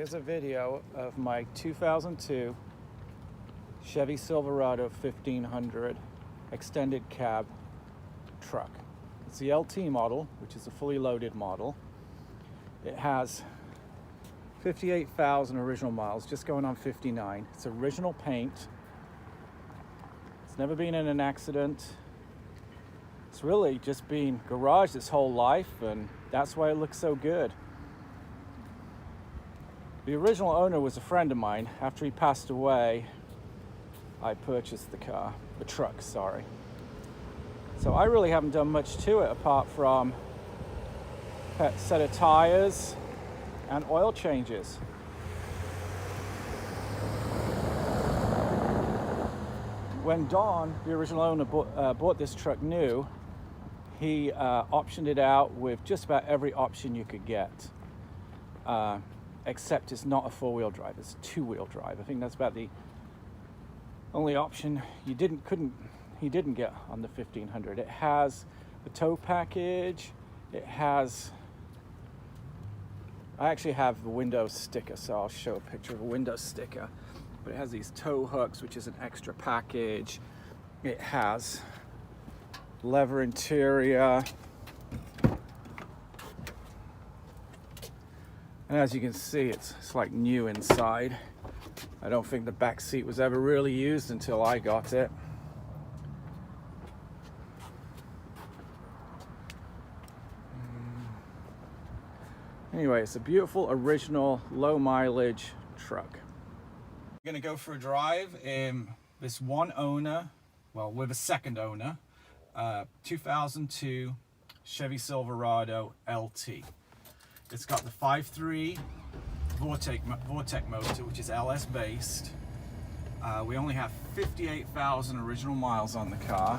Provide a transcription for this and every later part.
Here's a video of my 2002 Chevy Silverado 1500 extended cab truck. It's the LT model, which is a fully loaded model. It has 58,000 original miles, just going on 59. It's original paint. It's never been in an accident. It's really just been garaged its whole life, and that's why it looks so good. The original owner was a friend of mine. After he passed away, I purchased the truck, sorry. So I really haven't done much to it apart from a set of tires and oil changes. When Don, the original owner, bought this truck new, he optioned it out with just about every option you could get. Except it's not a four-wheel drive, it's a two-wheel drive. I think that's about the only option he didn't get on the 1500. It has a tow package. It has, I actually have the window sticker, so I'll show a picture of a window sticker. But it has these tow hooks, which is an extra package. It has leather interior. And as you can see, it's like new inside. I don't think the back seat was ever really used until I got it. Anyway, it's a beautiful, original, low mileage truck. We're gonna go for a drive in this one owner, well, with a second owner, 2002 Chevy Silverado LT. It's got the 5.3 Vortec motor, which is LS based. We only have 58,000 original miles on the car,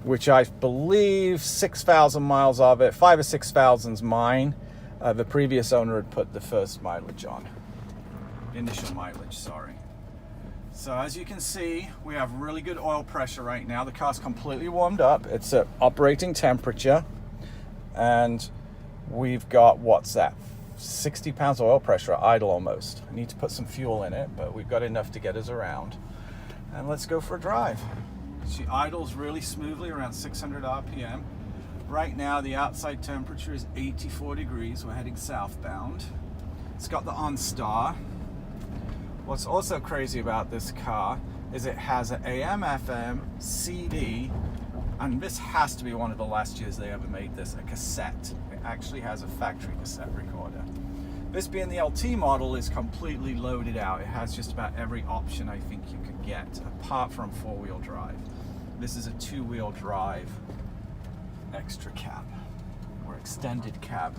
which I believe 6,000 miles of it, 5,000 or 6,000 is mine. The previous owner had put the first mileage on, initial mileage, sorry. So as you can see, we have really good oil pressure right now. The car's completely warmed up. It's at operating temperature. And we've got, what's that, 60 pounds of oil pressure at idle almost. I need to put some fuel in it, but we've got enough to get us around. And let's go for a drive. She idles really smoothly around 600 RPM. Right now the outside temperature is 84 degrees. We're heading southbound. It's got the OnStar. What's also crazy about this car is it has an AM, FM, CD, and this has to be one of the last years they ever made this, a cassette. It actually has a factory cassette recorder. This being the LT model is completely loaded out. It has just about every option I think you could get, apart from four-wheel drive. This is a two-wheel drive extra cab, or extended cab.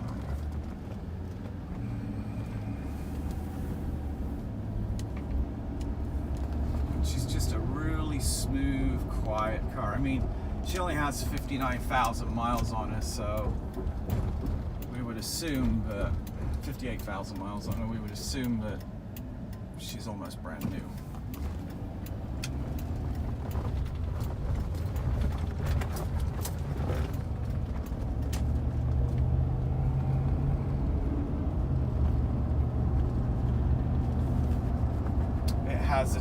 She's just a really smooth, quiet car. I mean, she only has 59,000 miles on her, so we would assume that 58,000 miles on her, we would assume that she's almost brand new. It has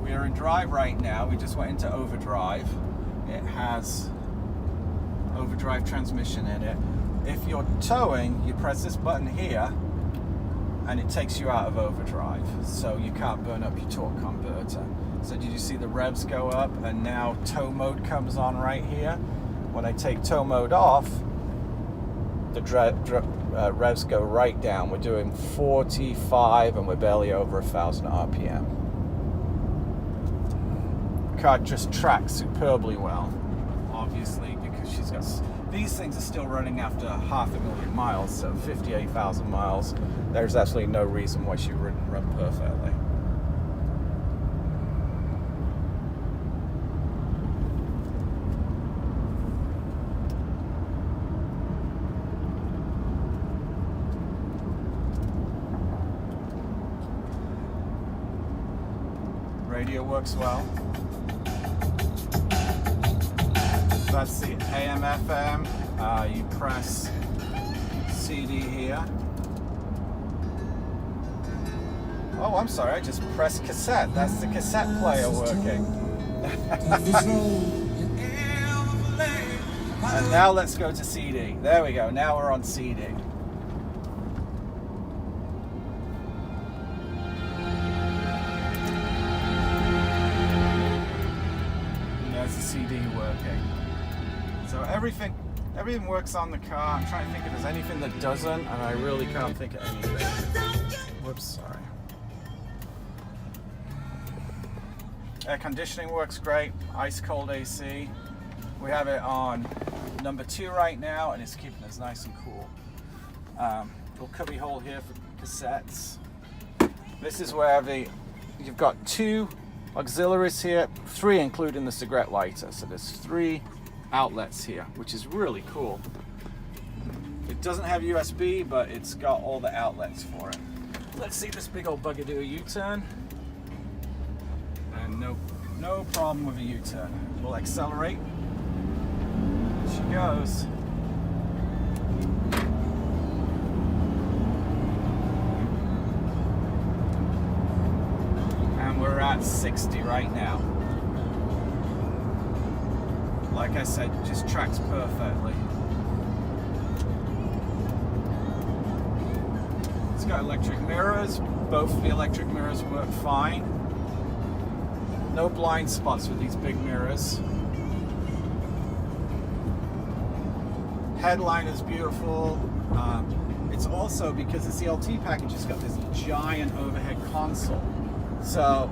we are in drive right now. We just went into overdrive. It has overdrive transmission in it. If you're towing, you press this button here and it takes you out of overdrive, so you can't burn up your torque converter. So did you see the revs go up, and now tow mode comes on right here? When I take tow mode off, the revs go right down. We're doing 45 and we're barely over 1,000 RPM. Car just tracks superbly well, obviously, because she's got, these things are still running after 500,000 miles, so 58,000 miles, there's absolutely no reason why she wouldn't run perfectly. Radio works well. That's the AM FM. You press CD here Oh, I'm sorry, I just pressed cassette. That's the cassette player working. And now let's go to CD. There we go, now we're on CD. And there's the CD working. So everything works on the car. I'm trying to think if there's anything that doesn't, and I really can't think of anything. Whoops, sorry. Air conditioning works great, ice cold AC. We have it on number 2 right now, and it's keeping us nice and cool. Little cubby hole here for cassettes. This is where you've got 2 auxiliaries here, 3 including the cigarette lighter. So there's 3 outlets here, which is really cool. It doesn't have USB, but it's got all the outlets for it. Let's see this big old bugger do a U-turn. And no problem with a U-turn. We'll accelerate. There she goes. And we're at 60 right now. Like I said, just tracks perfectly. It's got electric mirrors. Both of the electric mirrors work fine. No blind spots with these big mirrors. Headline is beautiful. It's also, because the CLT package has got this giant overhead console. So,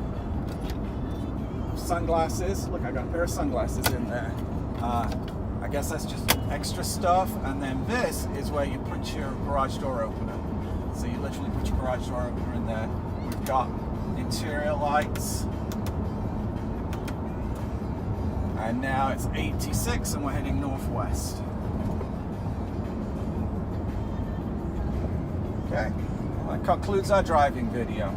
sunglasses. Look, I got a pair of sunglasses in there. I guess that's just extra stuff. And then this is where you put your garage door opener. So you literally put your garage door opener in there. We've got interior lights. And now it's 86 and we're heading northwest. Okay, well, that concludes our driving video.